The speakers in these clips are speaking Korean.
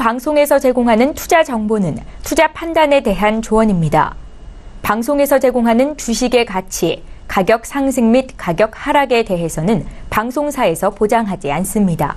방송에서 제공하는 투자 정보는 투자 판단에 대한 조언입니다. 방송에서 제공하는 주식의 가치, 가격 상승 및 가격 하락에 대해서는 방송사에서 보장하지 않습니다.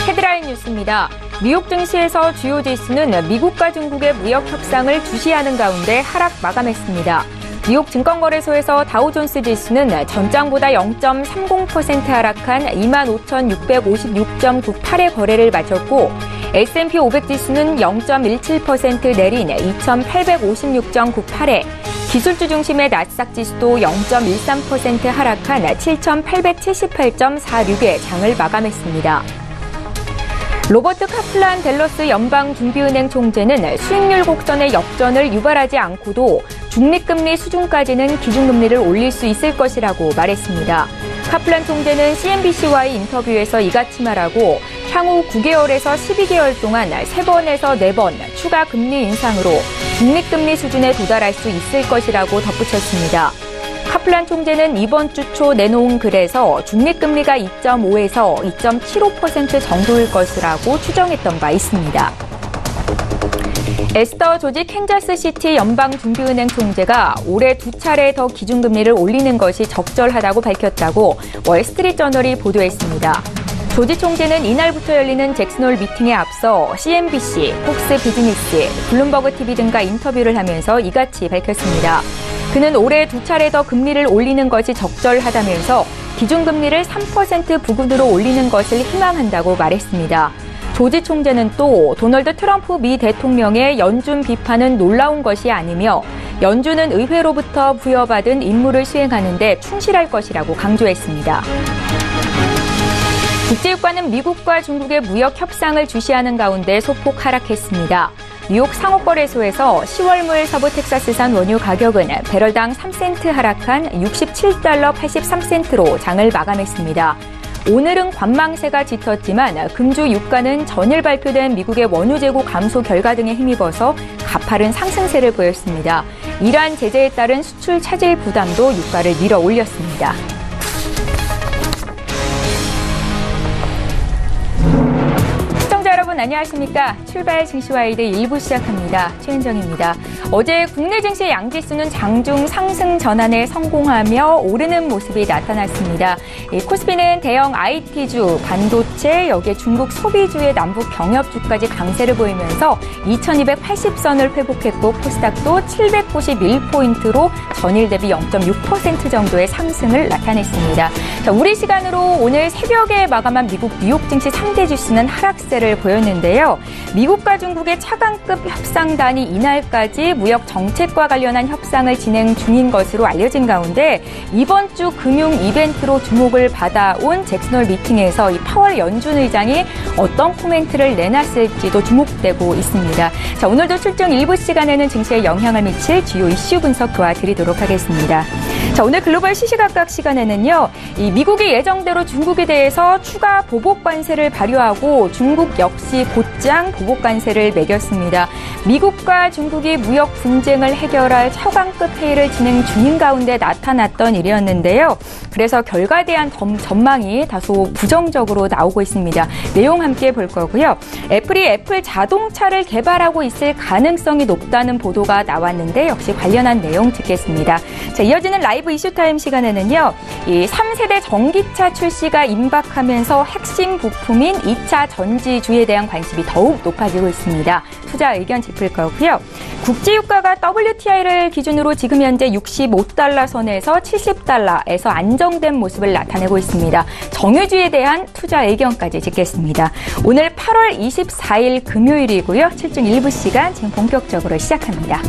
헤드라인 뉴스입니다. 뉴욕 증시에서 주요 지수는 미국과 중국의 무역 협상을 주시하는 가운데 하락 마감했습니다. 뉴욕 증권거래소에서 다우존스 지수는 전장보다 0.30% 하락한 25,656.98의 거래를 마쳤고 S&P 500 지수는 0.17% 내린 2,856.98에 기술주 중심의 나스닥 지수도 0.13% 하락한 7,878.46에 장을 마감했습니다. 로버트 카플란 댈러스 연방준비은행 총재는 수익률 곡선의 역전을 유발하지 않고도 중립금리 수준까지는 기준금리를 올릴 수 있을 것이라고 말했습니다. 카플란 총재는 CNBC와의 인터뷰에서 이같이 말하고 향후 9개월에서 12개월 동안 3번에서 4번 추가 금리 인상으로 중립금리 수준에 도달할 수 있을 것이라고 덧붙였습니다. 카플란 총재는 이번 주 초 내놓은 글에서 중립금리가 2.5에서 2.75% 정도일 것이라고 추정했던 바 있습니다. 에스더 조지 캔자스시티 연방준비은행 총재가 올해 2차례 더 기준금리를 올리는 것이 적절하다고 밝혔다고 월스트리트저널이 보도했습니다. 조지 총재는 이날부터 열리는 잭슨홀 미팅에 앞서 CNBC, 폭스 비즈니스, 블룸버그 TV 등과 인터뷰를 하면서 이같이 밝혔습니다. 그는 올해 2차례 더 금리를 올리는 것이 적절하다면서 기준금리를 3% 부근으로 올리는 것을 희망한다고 말했습니다. 조지 총재는 또 도널드 트럼프 미 대통령의 연준 비판은 놀라운 것이 아니며 연준은 의회로부터 부여받은 임무를 수행하는 데 충실할 것이라고 강조했습니다. 국제유가는 미국과 중국의 무역 협상을 주시하는 가운데 소폭 하락했습니다. 뉴욕 상호거래소에서 10월물 서부 텍사스산 원유 가격은 배럴당 3센트 하락한 67달러 83센트로 장을 마감했습니다. 오늘은 관망세가 짙었지만 금주 유가는 전일 발표된 미국의 원유 재고 감소 결과 등에 힘입어서 가파른 상승세를 보였습니다. 이러한 제재에 따른 수출 차질 부담도 유가를 밀어 올렸습니다. 여러분 안녕하십니까? 출발 증시와이드 1부 시작합니다. 최은정입니다. 어제 국내 증시 양지수는 장중 상승 전환에 성공하며 오르는 모습이 나타났습니다. 코스피는 대형 IT주, 반도체, 여기에 중국 소비주의 남북 경협주까지 강세를 보이면서 2280선을 회복했고 코스닥도 791포인트로 전일 대비 0.6% 정도의 상승을 나타냈습니다. 자, 우리 시간으로 오늘 새벽에 마감한 미국 뉴욕 증시 상대 지수는 하락세를 보였는데요. 미국과 중국의 차관급 협상단이 이날까지 무역 정책과 관련한 협상을 진행 중인 것으로 알려진 가운데 이번 주 금융 이벤트로 주목을 받아온 잭슨홀 미팅에서 이 파월 연준 의장이 어떤 코멘트를 내놨을지도 주목되고 있습니다. 자, 오늘도 출중 1부 시간에는 증시에 영향을 미칠 주요 이슈 분석 도와드리도록 하겠습니다. 자, 오늘 글로벌 시시각각 시간에는요. 이 미국이 예정대로 중국에 대해서 추가 보복 관세를 발효하고 중국 역시 곧장 보복 관세를 매겼습니다. 미국과 중국이 무역 분쟁을 해결할 차관급 회의를 진행 중인 가운데 나타났던 일이었는데요. 그래서 결과에 대한 전망이 다소 부정적으로 나오고 있습니다. 내용 함께 볼 거고요. 애플이 애플 자동차를 개발하고 있을 가능성이 높다는 보도가 나왔는데 역시 관련한 내용 듣겠습니다. 자, 이어지는 라이브 이슈타임 시간에는요. 이 3세대 전기차 출시가 임박하면서 핵심 부품인 2차 전지주에 대한 관심이 더욱 높아지고 있습니다. 투자 의견 짚을 거고요. 국제유가가 WTI를 기준으로 지금 현재 65달러 선에서 70달러에서 안정된 모습을 나타내고 있습니다. 정유주에 대한 투자 의견까지 짚겠습니다. 오늘 8월 24일 금요일이고요. 7중 1부 시간 지금 본격적으로 시작합니다.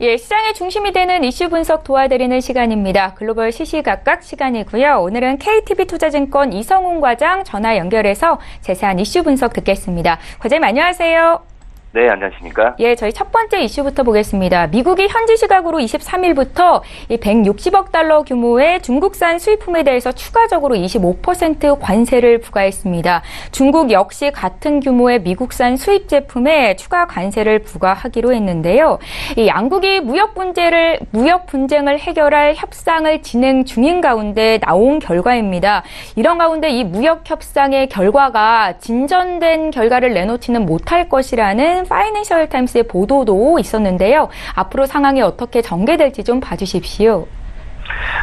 예, 시장의 중심이 되는 이슈 분석 도와드리는 시간입니다. 글로벌 시시각각 시간이고요. 오늘은 KTB투자증권 이성훈 과장 전화 연결해서 자세한 이슈 분석 듣겠습니다. 과장님 안녕하세요. 네, 안녕하십니까? 예, 저희 첫 번째 이슈부터 보겠습니다. 미국이 현지 시각으로 23일부터 이 160억 달러 규모의 중국산 수입품에 대해서 추가적으로 25% 관세를 부과했습니다. 중국 역시 같은 규모의 미국산 수입 제품에 추가 관세를 부과하기로 했는데요. 이 양국이 무역 분쟁을 해결할 협상을 진행 중인 가운데 나온 결과입니다. 이런 가운데 이 무역 협상의 결과가 진전된 결과를 내놓지는 못할 것이라는 파이낸셜 타임스의 보도도 있었는데요. 앞으로 상황이 어떻게 전개될지 좀 봐주십시오.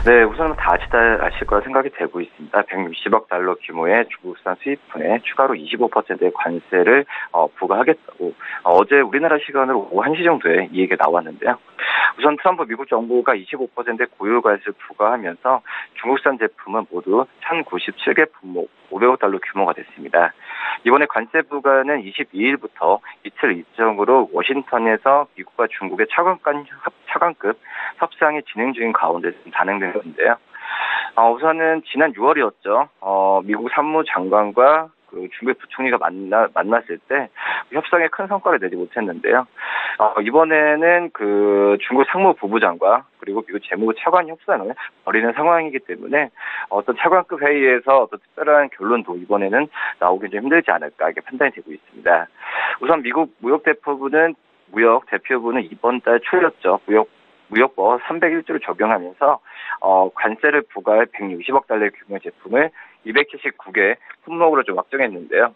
네, 우선 다 아실 거라 생각이 되고 있습니다. 160억 달러 규모의 중국산 수입품에 추가로 25%의 관세를 부과하겠다고 어제 우리나라 시간으로 오후 1시 정도에 이 얘기가 나왔는데요. 우선 트럼프 미국 정부가 25%의 고유 관세를 부과하면서 중국산 제품은 모두 1097개 품목 500억 달러 규모가 됐습니다. 이번에 관세 부과는 22일부터 이틀 일정으로 워싱턴에서 미국과 중국의 차관급 협상이 진행 중인 가운데 단행되는데요. 우선은 지난 6월이었죠. 미국 상무장관과 중국의 부총리가 만났을 때 협상에 큰 성과를 내지 못했는데요. 이번에는 중국 상무부부장과 그리고 미국 재무부 차관 협상을 벌이는 상황이기 때문에 어떤 차관급 회의에서 어떤 특별한 결론도 이번에는 나오기 좀 힘들지 않을까 이렇게 판단이 되고 있습니다. 우선 미국 무역 대표부는 이번 달 초였죠. 무역법 301조를 적용하면서 관세를 부과할 160억 달러 규모의 제품을 279개 품목으로 좀 확정했는데요.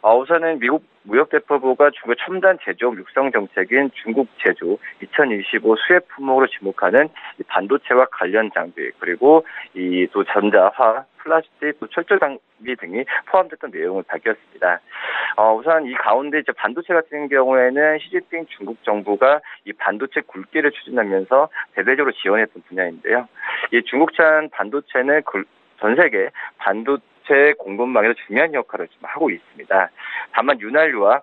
우선은 미국 무역대표부가 중국의 첨단 제조업 육성 정책인 중국 제조 2025 수입 품목으로 지목하는 이 반도체와 관련 장비 그리고 이 또 전자화, 플라스틱, 또 철조 장비 등이 포함됐던 내용을 밝혔습니다. 우선 이 가운데 이제 반도체 같은 경우에는 시진핑 중국 정부가 이 반도체 굵기를 추진하면서 대대적으로 지원했던 분야인데요. 이 중국산 반도체는 전 세계 반도체 공급망에서 중요한 역할을 좀 하고 있습니다. 다만 윤활유와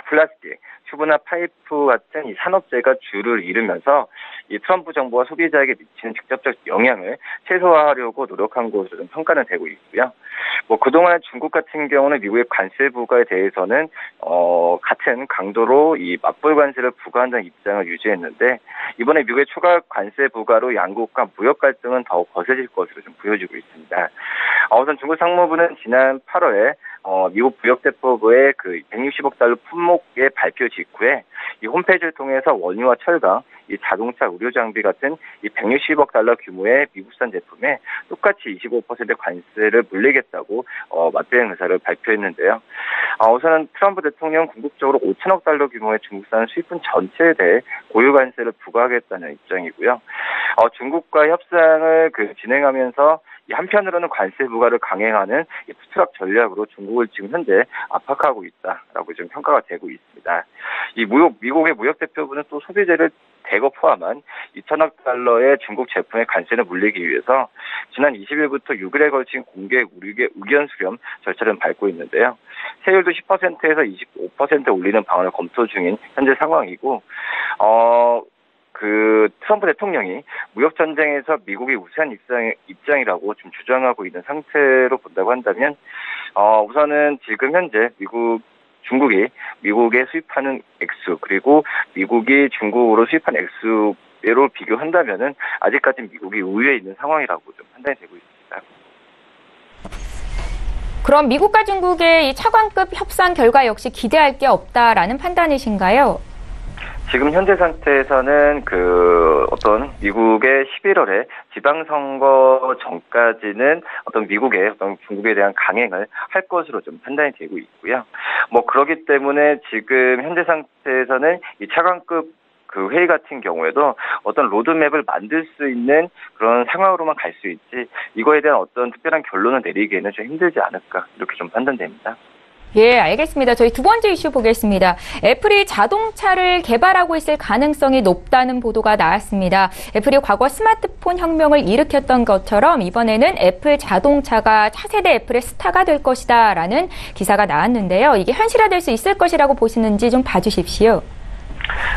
플라스틱, 튜브나 파이프 같은 이 산업재가 주를 이루면서 이 트럼프 정부가 소비자에게 미치는 직접적 영향을 최소화하려고 노력한 것으로 좀 평가는 되고 있고요. 그동안 중국 같은 경우는 미국의 관세 부과에 대해서는 같은 강도로 이 맞불 관세를 부과한다는 입장을 유지했는데 이번에 미국의 추가 관세 부과로 양국과 무역 갈등은 더욱 거세질 것으로 좀 보여지고 있습니다. 우선 중국 상무부는 지난 8월에 미국 무역대표부의 160억 달러 품목의 발표 직후에 이 홈페이지를 통해서 원유와 철강, 이 자동차 의료 장비 같은 이 160억 달러 규모의 미국산 제품에 똑같이 25% 관세를 물리겠다고 맞대응 의사를 발표했는데요. 우선은 트럼프 대통령 궁극적으로 5천억 달러 규모의 중국산 수입품 전체에 대해 고유 관세를 부과하겠다는 입장이고요. 중국과 협상을 진행하면서 한편으로는 관세 부과를 강행하는 푸트락 전략으로 중국을 지금 현재 압박하고 있다라고 좀 평가가 되고 있습니다. 이 미국의 무역대표부는 또 소비재를 대거 포함한 2천억 달러의 중국 제품의 관세를 물리기 위해서 지난 20일부터 6일에 걸친 공개 의견 수렴 절차를 밟고 있는데요. 세율도 10%에서 25% 올리는 방안을 검토 중인 현재 상황이고, 트럼프 대통령이 무역 전쟁에서 미국이 우세한 입장이라고 좀 주장하고 있는 상태로 본다고 한다면, 우선은 지금 현재 중국이 미국에 수입하는 액수 그리고 미국이 중국으로 수입하는 액수로 비교한다면은 아직까지 미국이 우위에 있는 상황이라고 좀 판단이 되고 있습니다. 그럼 미국과 중국의 이 차관급 협상 결과 역시 기대할 게 없다라는 판단이신가요? 지금 현재 상태에서는 미국의 11월에 지방선거 전까지는 미국의 중국에 대한 강행을 할 것으로 좀 판단이 되고 있고요. 그렇기 때문에 지금 현재 상태에서는 이 차관급 회의 같은 경우에도 어떤 로드맵을 만들 수 있는 그런 상황으로만 갈 수 있지, 이거에 대한 어떤 특별한 결론을 내리기에는 좀 힘들지 않을까, 이렇게 좀 판단됩니다. 예, 알겠습니다. 저희 두 번째 이슈 보겠습니다. 애플이 자동차를 개발하고 있을 가능성이 높다는 보도가 나왔습니다. 애플이 과거 스마트폰 혁명을 일으켰던 것처럼 이번에는 애플 자동차가 차세대 애플의 스타가 될 것이다라는 기사가 나왔는데요. 이게 현실화될 수 있을 것이라고 보시는지 좀 봐주십시오.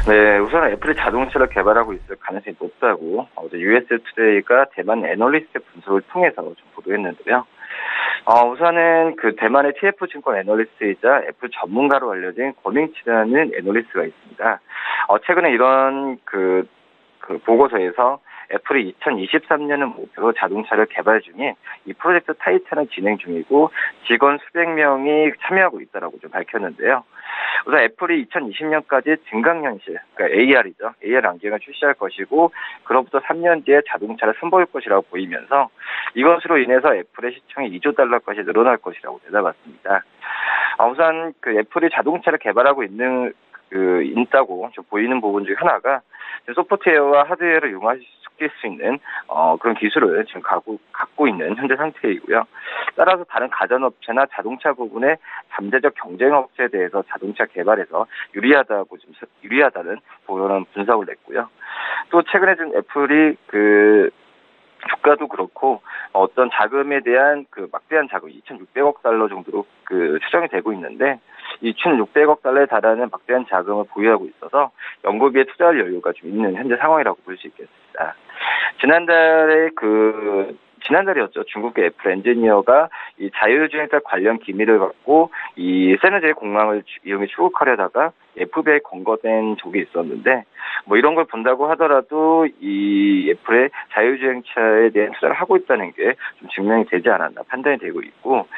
네, 우선 애플이 자동차를 개발하고 있을 가능성이 높다고 어제 USA 투데이가 대만 애널리스트 분석을 통해서 좀 보도했는데요. 우선은 그 대만의 TF증권 애널리스트이자 애플 전문가로 알려진 권밍치라는 애널리스트가 있습니다. 최근에 이런 그 보고서에서 애플이 2023년을 목표로 자동차를 개발 중인 이 프로젝트 타이탄을 진행 중이고 직원 수백 명이 참여하고 있다라고 좀 밝혔는데요. 우선 애플이 2020년까지 증강현실, 그러니까 AR이죠. AR 안경을 출시할 것이고 그로부터 3년 뒤에 자동차를 선보일 것이라고 보이면서 이것으로 인해서 애플의 시총이 2조 달러까지 늘어날 것이라고 내다봤습니다. 우선 그 애플이 자동차를 개발하고 있다고 좀 보이는 부분 중 하나가 소프트웨어와 하드웨어를 융화시킬 수 있는 그런 기술을 지금 갖고 있는 현재 상태이고요. 따라서 다른 가전업체나 자동차 부분의 잠재적 경쟁 업체에 대해서 자동차 개발에서 유리하다는 그런 분석을 냈고요. 또 최근에 좀 애플이 주가도 그렇고 어떤 자금에 대한 막대한 자금 2,600억 달러 정도로 추정이 되고 있는데 2,600억 달러에 달하는 막대한 자금을 보유하고 있어서 연구비에 투자할 여유가 좀 있는 현재 상황이라고 볼 수 있겠습니다. 지난달이었죠. 중국의 애플 엔지니어가 이 자율주행차 관련 기밀을 갖고 이 세느제이 공항을 이용해 출국하려다가 FBI에 검거된 적이 있었는데 이런 걸 본다고 하더라도 이 애플의 자율주행차에 대한 투자를 하고 있다는 게 좀 증명이 되지 않았나 판단이 되고 있고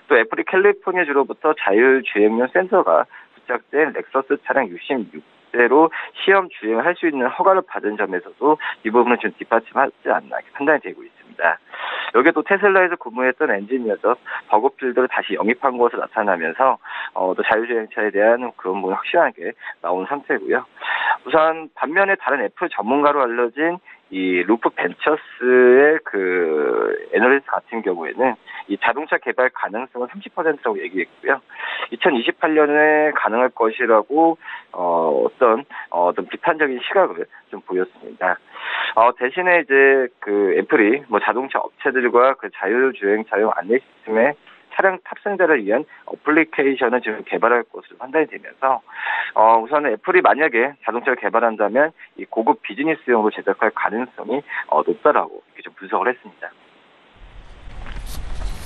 또 애플이 캘리포니아주로부터 자율주행용 센서가 부착된 렉서스 차량 66대로 시험 주행을 할 수 있는 허가를 받은 점에서도 이 부분은 좀 뒷받침하지 않나 판단이 되고 있습니다. 여기에 또 테슬라에서 근무했던 엔지니어죠. 버거필드를 다시 영입한 것으로 나타나면서 또 자율주행차에 대한 그런 부분이 확실하게 나온 상태고요. 우선 반면에 다른 애플 전문가로 알려진 이 루프 벤처스의 애널리스트 같은 경우에는 이 자동차 개발 가능성은 30%라고 얘기했고요. 2028년에 가능할 것이라고 어떤 비판적인 시각을 좀 보였습니다. 대신에 이제 애플이 자동차 업체들과 자율주행차용 안내 시스템의 차량 탑승자를 위한 어플리케이션을 지금 개발할 것으로 판단이 되면서 우선은 애플이 만약에 자동차를 개발한다면 이 고급 비즈니스용으로 제작할 가능성이 높다라고 이렇게 좀 분석을 했습니다.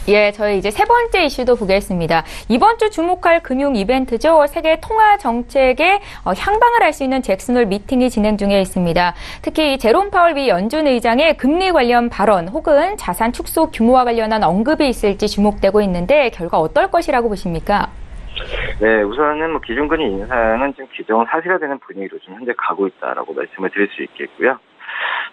예, 저희 이제 세 번째 이슈도 보겠습니다. 이번 주 주목할 금융 이벤트죠. 세계 통화 정책에 향방을 할 수 있는 잭슨홀 미팅이 진행 중에 있습니다. 특히 제롬 파월 미 연준 의장의 금리 관련 발언 혹은 자산 축소 규모와 관련한 언급이 있을지 주목되고 있는데 결과 어떨 것이라고 보십니까? 네, 우선은 기준금리 인상은 지금 기존 사실화되는 분위기로 좀 현재 가고 있다라고 말씀을 드릴 수 있겠고요.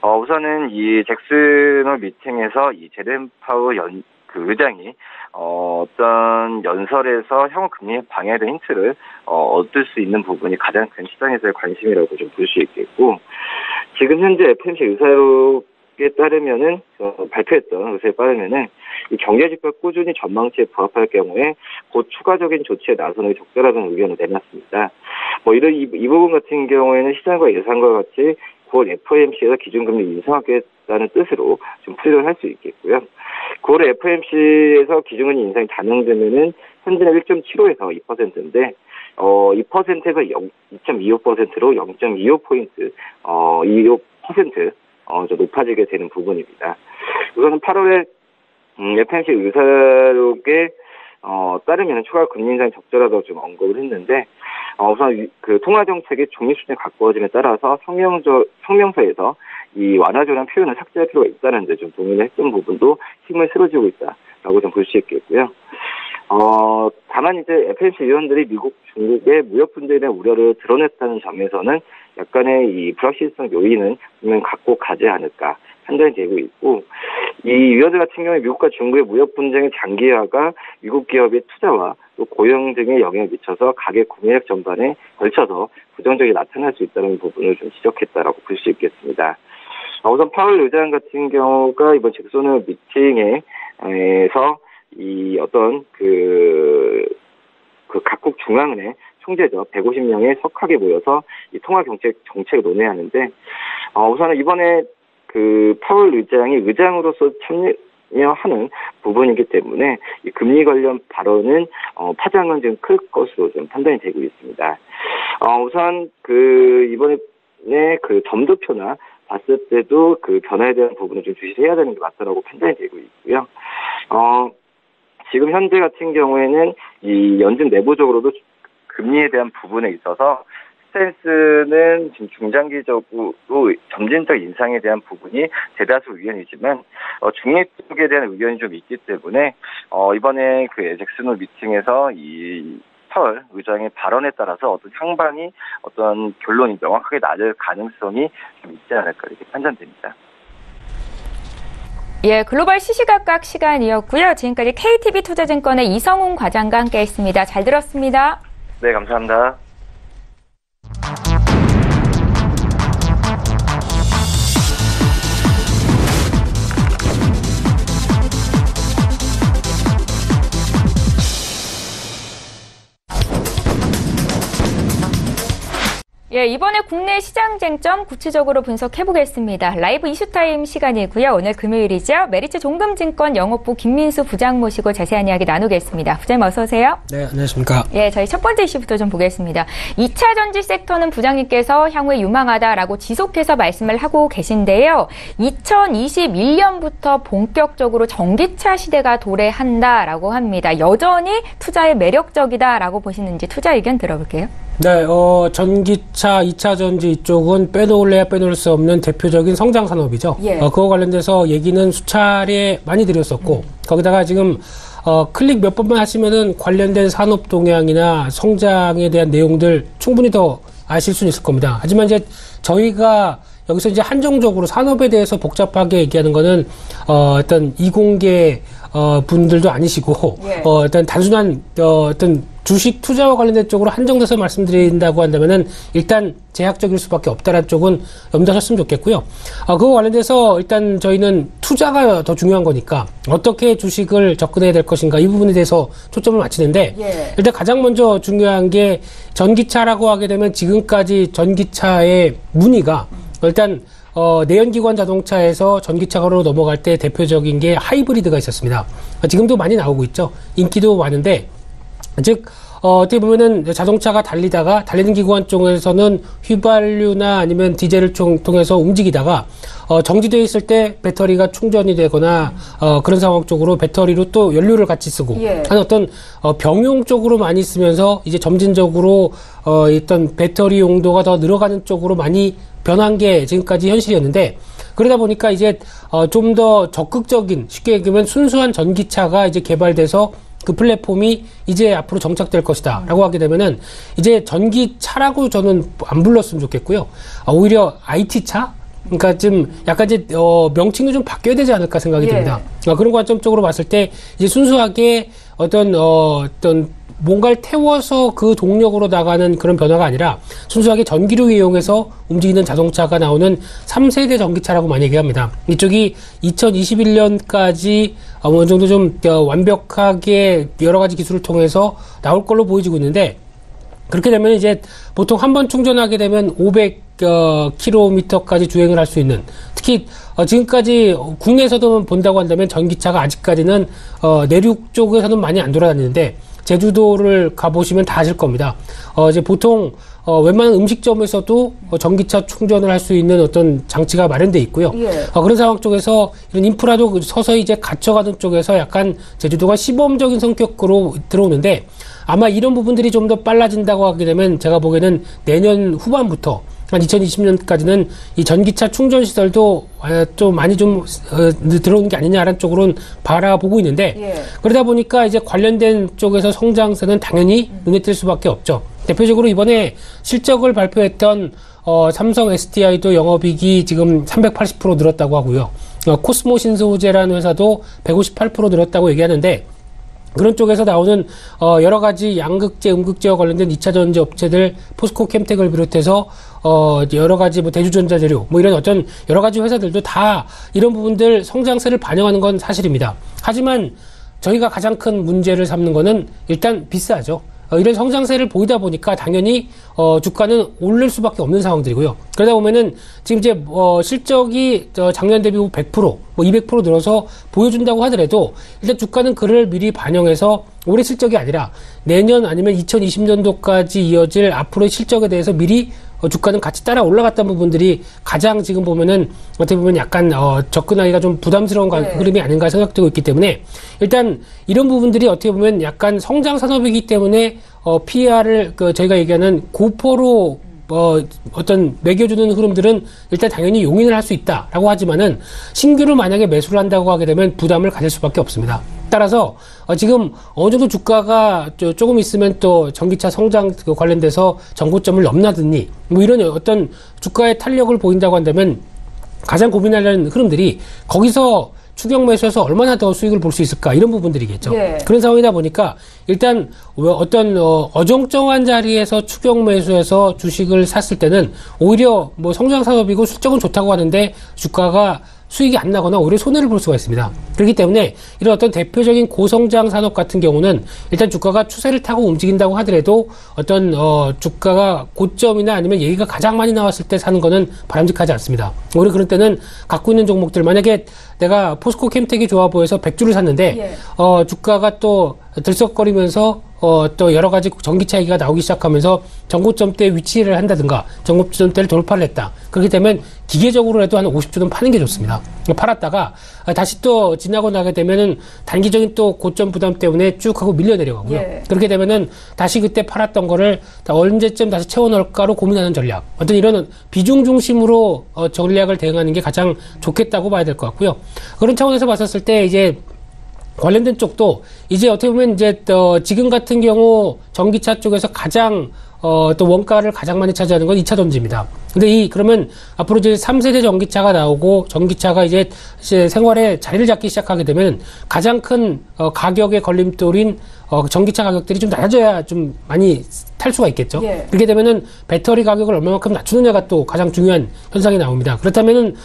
우선은 이 잭슨홀 미팅에서 이 제롬 파월 의장이 어떤 연설에서 향후 금리 방향의 힌트를 얻을 수 있는 부분이 가장 큰 시장에서의 관심이라고 좀 볼 수 있겠고 지금 현재 FOMC 의사록에 따르면은 발표했던 의사에 따르면은 이 경제 지표가 꾸준히 전망치에 부합할 경우에 곧 추가적인 조치에 나서는 게 적절하다는 의견을 내놨습니다. 이 부분 같은 경우에는 시장과 예상과 같이 9월 FOMC에서 기준금리 인상하겠다는 뜻으로 좀 풀이를 할 수 있겠고요. 9월에 FOMC에서 기준금리 인상이 단행되면은 현재는 1.75에서 2%인데 2%에서 2.25%로 0.25포인트 25% 좀 높아지게 되는 부분입니다. 우선은 8월에 FOMC 의사록에 따르면 추가 금리 인상이 적절하다고 좀 언급을 했는데 우선 통화 정책의 종이 수준에 가까워짐에 따라서 성명서에서 이 완화조라는 표현을 삭제할 필요가 있다는 데 좀 동의를 했던 부분도 힘을 실어주고 있다라고 좀 볼 수 있겠고요. 다만 이제 FOMC 위원들이 미국, 중국의 무역 분쟁에 대한 우려를 드러냈다는 점에서는 약간의 이 불확실성 요인은 분명 갖고 가지 않을까 판단이 되고 있고 이 위원들 같은 경우에 미국과 중국의 무역 분쟁의 장기화가 미국 기업의 투자와 또 고용 등에 영향을 미쳐서 가계 구매력 전반에 걸쳐서 부정적이 나타날 수 있다는 부분을 좀 지적했다라고 볼 수 있겠습니다. 우선 파월 의장 같은 경우가 이번 잭슨홀 미팅에서 이 어떤 각국 중앙은행 총재죠 150명의 석학에 모여서 이 통화 정책을 논의하는데 우선은 이번에 파월 의장이 의장으로서 참여하는 부분이기 때문에 이 금리 관련 발언은 파장은 좀 클 것으로 좀 판단이 되고 있습니다. 우선 이번에 그 점도표나 봤을 때도 그 변화에 대한 부분을 좀 주시해야 되는 게 맞다라고 판단이 되고 있고요. 지금 현재 같은 경우에는 이 연준 내부적으로도 금리에 대한 부분에 있어서 스탠스는 지금 중장기적으로 점진적 인상에 대한 부분이 대다수 의견이지만 중립 쪽에 대한 의견이 좀 있기 때문에 이번에 그 잭슨 홀 미팅에서 이 펄 의장의 발언에 따라서 어떤 향방이 어떤 결론이 명확하게 나질 가능성이 좀 있지 않을까 이렇게 판단됩니다. 예, 글로벌 시시각각 시간이었고요. 지금까지 KTB 투자증권의 이성훈 과장과 함께했습니다. 잘 들었습니다. 네, 감사합니다. 예, 이번에 국내 시장 쟁점 구체적으로 분석해보겠습니다. 라이브 이슈타임 시간이고요. 오늘 금요일이죠. 메리츠 종금증권 영업부 김민수 부장 모시고 자세한 이야기 나누겠습니다. 부장님 어서 오세요. 네, 안녕하십니까. 예, 저희 첫 번째 이슈부터 좀 보겠습니다. 2차 전지 섹터는 부장님께서 향후에 유망하다라고 지속해서 말씀을 하고 계신데요. 2021년부터 본격적으로 전기차 시대가 도래한다라고 합니다. 여전히 투자에 매력적이다라고 보시는지 투자 의견 들어볼게요. 네, 전기차, 2차 전지 이쪽은 빼놓을래야 빼놓을 수 없는 대표적인 성장 산업이죠. 예. 그거 관련돼서 얘기는 수차례 많이 드렸었고, 거기다가 지금, 클릭 몇 번만 하시면은 관련된 산업 동향이나 성장에 대한 내용들 충분히 더 아실 수는 있을 겁니다. 하지만 이제 저희가 여기서 이제 한정적으로 산업에 대해서 복잡하게 얘기하는 거는, 어떤 이공계, 분들도 아니시고, 예. 일단 단순한, 어떤 주식 투자와 관련된 쪽으로 한정돼서 말씀드린다고 한다면은 일단 제약적일 수밖에 없다라는 쪽은 염두하셨으면 좋겠고요. 그거 관련돼서 일단 저희는 투자가 더 중요한 거니까 어떻게 주식을 접근해야 될 것인가 이 부분에 대해서 초점을 맞추는데 예. 일단 가장 먼저 중요한 게 전기차라고 하게 되면 지금까지 전기차의 문의가 일단 내연기관 자동차에서 전기차로 넘어갈 때 대표적인 게 하이브리드가 있었습니다. 지금도 많이 나오고 있죠. 인기도 많은데 즉 어떻게 보면은 자동차가 달리는 기관 쪽에서는 휘발유나 아니면 디젤을 통해서 움직이다가 정지되어 있을 때 배터리가 충전이 되거나 그런 상황 쪽으로 배터리로 또 연료를 같이 쓰고 예. 하는 어떤 병용 쪽으로 많이 쓰면서 이제 점진적으로 일단 배터리 용도가 더 늘어가는 쪽으로 많이 변한 게 지금까지 현실이었는데 그러다 보니까 이제 좀 더 적극적인 쉽게 얘기하면 순수한 전기차가 이제 개발돼서 그 플랫폼이 이제 앞으로 정착될 것이다 라고 하게 되면은 이제 전기차라고 저는 안 불렀으면 좋겠고요. 오히려 IT차? 그러니까 좀 약간 이제 명칭도 좀 바뀌어야 되지 않을까 생각이 듭니다. 그런 관점적으로 봤을 때 이제 순수하게 어떤 뭔가를 태워서 그 동력으로 나가는 그런 변화가 아니라 순수하게 전기를 이용해서 움직이는 자동차가 나오는 3세대 전기차라고 많이 얘기합니다. 이쪽이 2021년까지 어느 정도 좀 완벽하게 여러 가지 기술을 통해서 나올 걸로 보여지고 있는데 그렇게 되면 이제 보통 한 번 충전하게 되면 500km까지 주행을 할 수 있는 특히 지금까지 국내에서도 본다고 한다면 전기차가 아직까지는 내륙 쪽에서는 많이 안 돌아다니는데 제주도를 가보시면 다 아실 겁니다. 이제 보통 웬만한 음식점에서도 전기차 충전을 할 수 있는 어떤 장치가 마련돼 있고요. 예. 그런 상황 쪽에서 이런 인프라도 서서히 이제 갖춰가는 쪽에서 약간 제주도가 시범적인 성격으로 들어오는데 아마 이런 부분들이 좀 더 빨라진다고 하게 되면 제가 보기에는 내년 후반부터 한 2020년까지는 이 전기차 충전 시설도 좀 많이 좀 들어오는 게 아니냐라는 쪽으로는 바라보고 있는데 예. 그러다 보니까 이제 관련된 쪽에서 성장세는 당연히 눈에 띌 수밖에 없죠. 대표적으로 이번에 실적을 발표했던 삼성 SDI도 영업이익이 지금 380% 늘었다고 하고요. 코스모 신소재라는 회사도 158% 늘었다고 얘기하는데 그런 쪽에서 나오는 여러 가지 양극재, 음극재와 관련된 2차 전지 업체들 포스코 캠텍을 비롯해서 여러 가지 뭐 대주전자 재료 뭐 이런 어떤 여러 가지 회사들도 다 이런 부분들 성장세를 반영하는 건 사실입니다. 하지만 저희가 가장 큰 문제를 삼는 거는 일단 비싸죠. 이런 성장세를 보이다 보니까 당연히 주가는 오를 수밖에 없는 상황들이고요. 그러다 보면은 지금 이제 실적이 작년 대비 100%, 뭐 200% 늘어서 보여준다고 하더라도 일단 주가는 그를 미리 반영해서 올해 실적이 아니라 내년 아니면 2020년도까지 이어질 앞으로의 실적에 대해서 미리 주가는 같이 따라 올라갔던 부분들이 가장 지금 보면은 어떻게 보면 약간 접근하기가 좀 부담스러운 흐름이 아닌가 생각되고 있기 때문에 일단 이런 부분들이 어떻게 보면 약간 성장 산업이기 때문에 PER을 저희가 얘기하는 고퍼로 어떤 매겨주는 흐름들은 일단 당연히 용인을 할 수 있다라고 하지만은 신규를 만약에 매수를 한다고 하게 되면 부담을 가질 수밖에 없습니다. 따라서 지금 어느 정도 주가가 조금 있으면 또 전기차 성장 관련돼서 전고점을 넘나드니 뭐 이런 어떤 주가의 탄력을 보인다고 한다면 가장 고민하려는 흐름들이 거기서 추격 매수해서 얼마나 더 수익을 볼 수 있을까 이런 부분들이겠죠. 예. 그런 상황이다 보니까 일단 어떤 어정쩡한 자리에서 추격 매수해서 주식을 샀을 때는 오히려 뭐 성장 산업이고 실적은 좋다고 하는데 주가가 수익이 안 나거나 오히려 손해를 볼 수가 있습니다. 그렇기 때문에 이런 어떤 대표적인 고성장 산업 같은 경우는 일단 주가가 추세를 타고 움직인다고 하더라도 어떤 주가가 고점이나 아니면 얘기가 가장 많이 나왔을 때 사는 거는 바람직하지 않습니다. 오히려 그럴 때는 갖고 있는 종목들 만약에 내가 포스코 캠텍이 좋아 보여서 100주를 샀는데 주가가 또 들썩거리면서 또 여러 가지 전기차 얘기가 나오기 시작하면서 전고점대 위치를 한다든가 전고점대를 돌파를 했다. 그렇게 되면 기계적으로라도 한 50주는 파는 게 좋습니다. 팔았다가 다시 또 지나고 나게 되면은 단기적인 또 고점 부담 때문에 쭉 하고 밀려 내려가고요. 예. 그렇게 되면은 다시 그때 팔았던 거를 언제쯤 다시 채워 넣을까로 고민하는 전략. 어떤 이런 비중 중심으로 전략을 대응하는 게 가장 좋겠다고 봐야 될 것 같고요. 그런 차원에서 봤었을 때 이제 관련된 쪽도 이제 어떻게 보면 이제 지금 같은 경우 전기차 쪽에서 가장 또 원가를 가장 많이 차지하는 건 2차 전지입니다. 근데 그러면 앞으로 이제 3세대 전기차가 나오고 전기차가 이제 생활에 자리를 잡기 시작하게 되면 가장 큰 가격의 걸림돌인 전기차 가격들이 좀 낮아져야 좀 많이 탈 수가 있겠죠. 예. 그렇게 되면은 배터리 가격을 얼마만큼 낮추느냐가 또 가장 중요한 현상이 나옵니다. 그렇다면은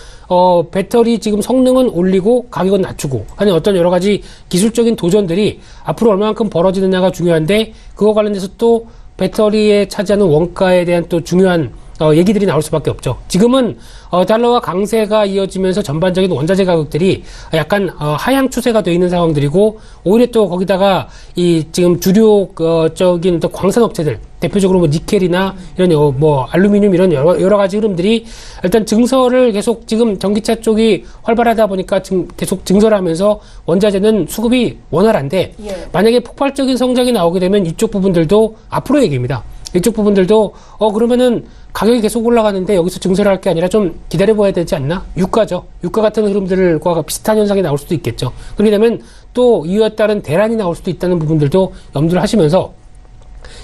배터리 지금 성능은 올리고 가격은 낮추고 아니 어떤 여러 가지 기술적인 도전들이 앞으로 얼마만큼 벌어지느냐가 중요한데 그거 관련돼서 또 배터리에 차지하는 원가에 대한 또 중요한 얘기들이 나올 수밖에 없죠. 지금은 달러와 강세가 이어지면서 전반적인 원자재 가격들이 약간 하향 추세가 되어 있는 상황들이고 오히려 또 거기다가 이 지금 주력적인 또 광산 업체들 대표적으로 뭐 니켈이나 이런 뭐 알루미늄 이런 여러 가지 흐름들이 일단 증설을 계속 지금 전기차 쪽이 활발하다 보니까 계속 증설을 하면서 원자재는 수급이 원활한데 만약에 폭발적인 성장이 나오게 되면 이쪽 부분들도 앞으로 얘기입니다. 이쪽 부분들도 그러면은 가격이 계속 올라가는데 여기서 증설할 게 아니라 좀 기다려봐야 되지 않나? 유가죠. 유가 같은 흐름들과 비슷한 현상이 나올 수도 있겠죠. 그렇게 되면 또 이와 따른 대란이 나올 수도 있다는 부분들도 염두를 하시면서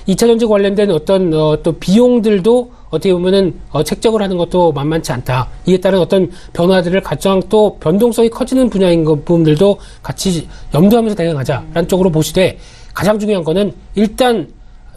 2차전지 관련된 어떤 또 비용들도 어떻게 보면은 책정을 하는 것도 만만치 않다. 이에 따른 어떤 변화들을 가장 또 변동성이 커지는 분야인 부분들도 같이 염두하면서 대응하자라는 쪽으로 보시되 가장 중요한 거는 일단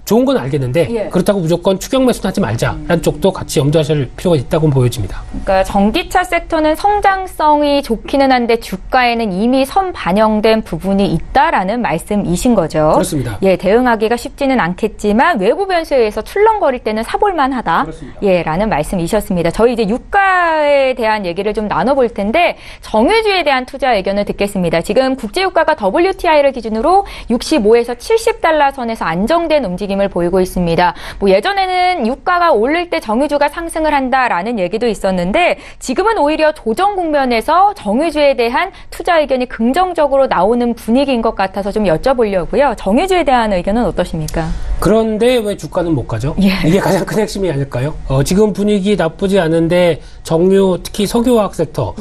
좋은 건 알겠는데 그렇다고 무조건 추격 매수는 하지 말자라는 쪽도 같이 염두하실 필요가 있다고 보여집니다. 그러니까 전기차 섹터는 성장성이 좋기는 한데 주가에는 이미 선반영된 부분이 있다라는 말씀이신 거죠. 그렇습니다. 예, 대응하기가 쉽지는 않겠지만 외부 변수에 의해서 출렁거릴 때는 사볼만 하다. 예, 라는 말씀이셨습니다. 저희 이제 유가에 대한 얘기를 좀 나눠볼 텐데 정유주에 대한 투자 의견을 듣겠습니다. 지금 국제유가가 WTI를 기준으로 65에서 70달러 선에서 안정된 움직임을 보이고 있습니다. 뭐 예전에는 유가가 오를 때 정유주가 상승을 한다라는 얘기도 있었는데 지금은 오히려 조정 국면에서 정유주에 대한 투자 의견이 긍정적으로 나오는 분위기인 것 같아서 좀 여쭤보려고요. 정유주에 대한 의견은 어떠십니까? 그런데 왜 주가는 못 가죠? 이게 가장 큰 핵심이 아닐까요? 지금 분위기 나쁘지 않은데 정유 특히 석유화학 섹터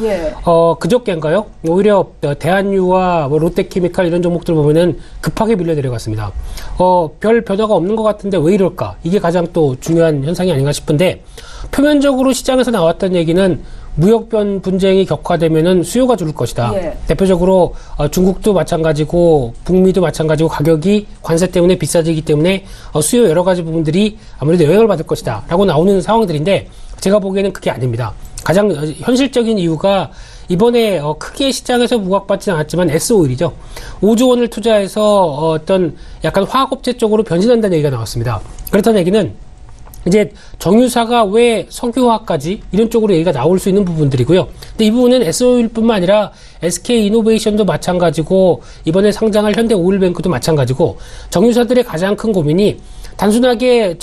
그저께인가요? 오히려 대한유와 뭐 롯데케미칼 이런 종목들 보면은 급하게 밀려 내려갔습니다. 별 변화가 없는 것 같은데 왜 이럴까? 이게 가장 또 중요한 현상이 아닌가 싶은데 표면적으로 시장에서 나왔던 얘기는 무역 분쟁이 격화되면은 수요가 줄을 것이다. 대표적으로 중국도 마찬가지고 북미도 마찬가지고 가격이 관세 때문에 비싸지기 때문에 수요 여러 가지 부분들이 아무래도 영향을 받을 것이다. 라고 나오는 상황들인데 제가 보기에는 그게 아닙니다. 가장 현실적인 이유가 이번에 크게 시장에서 부각받지는 않았지만 S-오일이죠. 5조 원을 투자해서 어떤 약간 화학업체 쪽으로 변신한다는 얘기가 나왔습니다. 그렇다는 얘기는 이제 정유사가 왜 석유화까지 이런 쪽으로 얘기가 나올 수 있는 부분들이고요. 근데 이 부분은 S-오일뿐만 아니라 SK이노베이션도 마찬가지고 이번에 상장할 현대오일뱅크도 마찬가지고 정유사들의 가장 큰 고민이 단순하게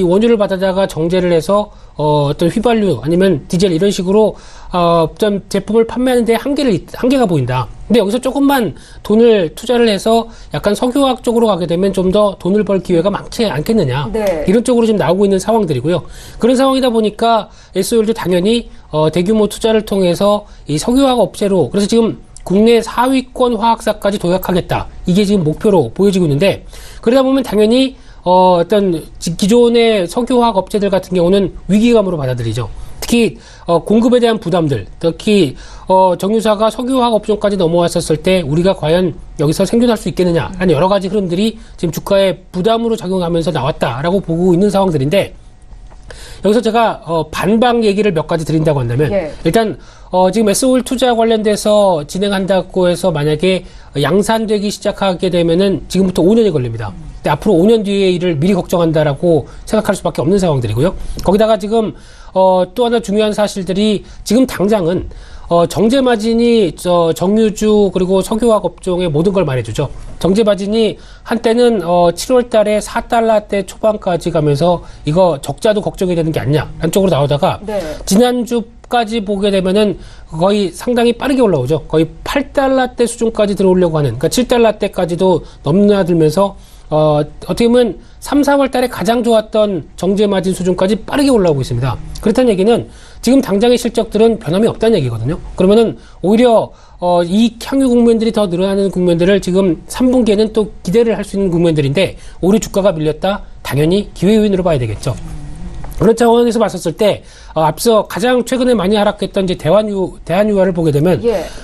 원유를 받아다가 정제를 해서 어떤 휘발유 아니면 디젤 이런 식으로 어떤 제품을 판매하는데 한계가 보인다. 근데 여기서 조금만 돈을 투자를 해서 약간 석유화학 쪽으로 가게 되면 좀 더 돈을 벌 기회가 많지 않겠느냐. 네. 이런 쪽으로 지금 나오고 있는 상황들이고요. 그런 상황이다 보니까 S-오일도 당연히 대규모 투자를 통해서 이 석유화학 업체로 그래서 지금 국내 4위권 화학사까지 도약하겠다. 이게 지금 목표로 보여지고 있는데 그러다 보면 당연히 어떤 기존의 석유화학 업체들 같은 경우는 위기감으로 받아들이죠. 특히 공급에 대한 부담들, 특히 정유사가 석유화학 업종까지 넘어왔었을 때 우리가 과연 여기서 생존할 수 있겠느냐라는 여러 가지 흐름들이 지금 주가에 부담으로 작용하면서 나왔다라고 보고 있는 상황들인데 여기서 제가 반박 얘기를 몇 가지 드린다고 한다면 일단 지금 S-오일 투자 관련돼서 진행한다고 해서 만약에 양산되기 시작하게 되면은 지금부터 5년이 걸립니다. 근데 앞으로 5년 뒤의 일을 미리 걱정한다라고 생각할 수밖에 없는 상황들이고요. 거기다가 지금 또 하나 중요한 사실들이 지금 당장은 정제 마진이 정유주 그리고 석유화학 업종의 모든 걸 말해주죠. 정제 마진이 한때는 7월 달에 4달러대 초반까지 가면서 이거 적자도 걱정이 되는 게 아니냐 한쪽으로 나오다가 지난주까지 보게 되면은 거의 상당히 빠르게 올라오죠. 거의 8달러대 수준까지 들어오려고 하는 그러니까 7달러대까지도 넘나들면서 어떻게 보면 3, 4월 달에 가장 좋았던 정제 마진 수준까지 빠르게 올라오고 있습니다. 그렇다는 얘기는 지금 당장의 실적들은 변함이 없다는 얘기거든요. 그러면은 오히려 이 향유 국면들이 더 늘어나는 국면들을 지금 3분기에는 또 기대를 할 수 있는 국면들인데 오히려 주가가 밀렸다? 당연히 기회 요인으로 봐야 되겠죠. 그런 차원에서 봤었을 때 앞서 가장 최근에 많이 하락했던 이제 대한유화를 보게 되면